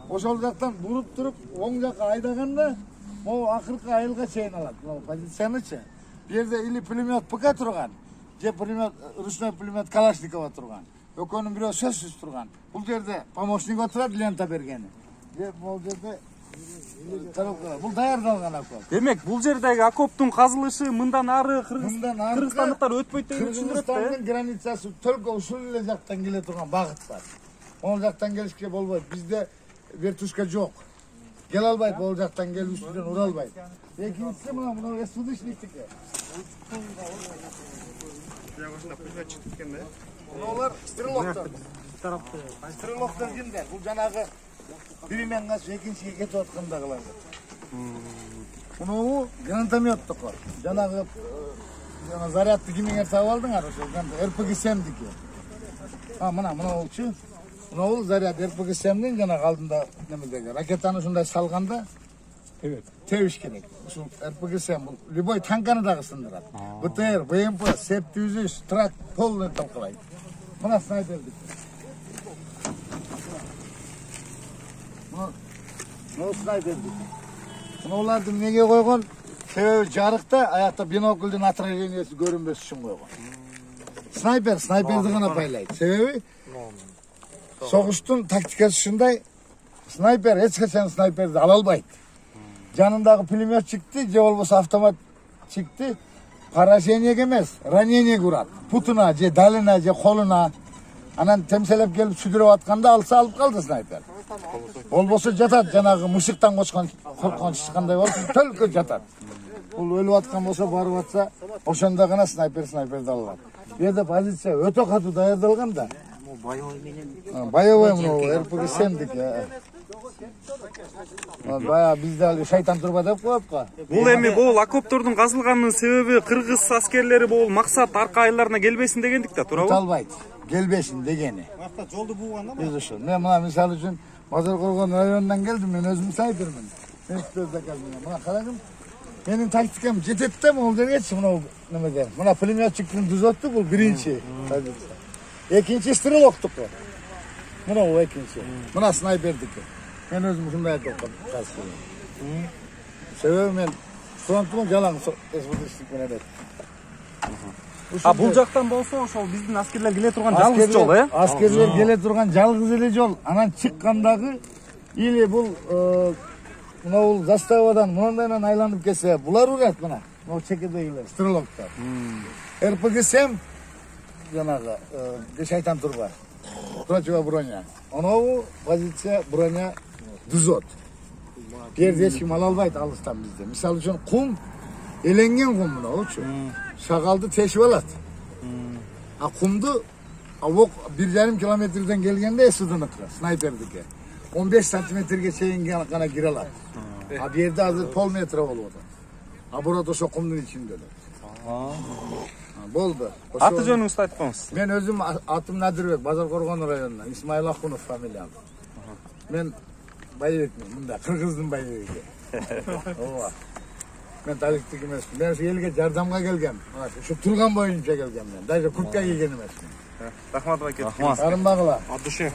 Ошол жактан буруп туруп оң жакка айдаганда могу акыркы айылга чейин алат. Могу позициянычы. Бу жерде или пулемет ПК турган, же пулемет ручной пулемет Калашникова турган. Экөөнүн бирөө сөзсүз турган. Бул жерде помощник отурат, лента бергени. Же бул жерде бул даярдалган окоп. Демек, бул жердеги окоптун казылышы мындан ары кыргызстандыктар өтпөйт деген түшүндүрөт да. Кыргызстандын границасы только ушул эле жактан келе турган багыт бар. Ол жактан келишке болбойт. Бизде вертушка жок. Келе албайт, ол жактан келип үстүнөн ура албайт. Экинчиси мына СУДшниктики. Олар стрелоктор. Стрелоктор кимдер? Бул жанагы биримен качып экинчиге кетип аткандагылар. Мунуу гранатометтук. Жанагы зарядты кимиңер таап алдыңар ошо РПГ-7дики. Мына болчу. Мынау заряд РПГ-7дин жанагы алдында немедеги ракетаны ушундай салганда тебиш керек. Ушул РПГ-7 бул любой танканы дагы сындырат. БТР, БМП, СЭП-103 трак полный талкалайт. Мына снайпердик. Мына снайпердик. Мыналарды эмнеге койгон? Себеби жарыкта аякта биноклдун отражениясы көрүнбөс үчүн койгон. Снайперди гана байлайт. Себеби согуштун тактикасы ушундай. Снайпер эч качан снайперди ала албайт. Жанындагы пулемет чыкты, же болбосо автомат чыкты, поражениеге эмес, ранениеге урат. Путуна же далына же колуна. Анан темселеп келип сүдүрүп атканда алса алып калды снайпер. Болбосо жатат, жанагы мышыктан корккон чычкандай болуп төлкө жатат. Бул өлүп аткан болсо, барып атса, ошондо гана снайперди алат. Бу жерде позиция өтө катуу даярдалган да. Боевой мынау РПГ-7дики. Бая бизде ал шайтан турба деп коет го. Бул эми бул окоптордун казылганынын себеби кыргыз аскерлери бул максат арка айылдарына келбесин дегендик да, туурабы? Албайт. Келбесин дегени. Жолду бууганда Биз ошо. Мен мына мисалы үчүн Базар Коргон районунан келдим, мен өзүм снайпермин. Мен мына карагым. Менин тактикам жетет да могул жергечи мына немеге. Мына пулеметчиктин дузотту бул биринчи позиция. Экинчи стрелоктук. Мына бул экинчи. Мына снайпердики. Мен өзүм ушундай айтып калдым. Себеби мен фронтун жалаң СВДшник менен эт. Бул жактан болсо ошол биздин аскерлер келе турган жалгыз жол, э? Аскерлер келе турган жалгыз эле жол. Анан чыккандагы или бул мына бул заставадан мындайдан айланып келсе, булар урат мына. Могу чекедегилер, стрелоктор. РПГ-7 жанагы шайтан турба. Противо броня. Анау позиция броня дузот. Жерде эч ким ала албайт алыстан бизде. Мисалы үчүн кум эленген кум мынаучу. Шагалды тешип алат. Кумду 1,5 километрден келгенде СУДныкы, снайпердики. 15 сантиметрге чейин гана кире алат. Бу жерде азыр полметр болуп атат. Бурат ошо кумдун ичинде эле. Болду. Аты жөнүңүздү айтып коюңуз. Мен өзүм атым Надырбек, Базар Коргон районунан, Исмаил Акунов фамилиям. Мен байбекмин, мында кыргыздын байбеги. Ооба. Мен таликтик эмесмин. Мен ошо элге жардамга келгем. Ушу турган боюнча келгем мен. Даже куртка кийген эмесмин. Рахмат байке. Арынбагыла. От души.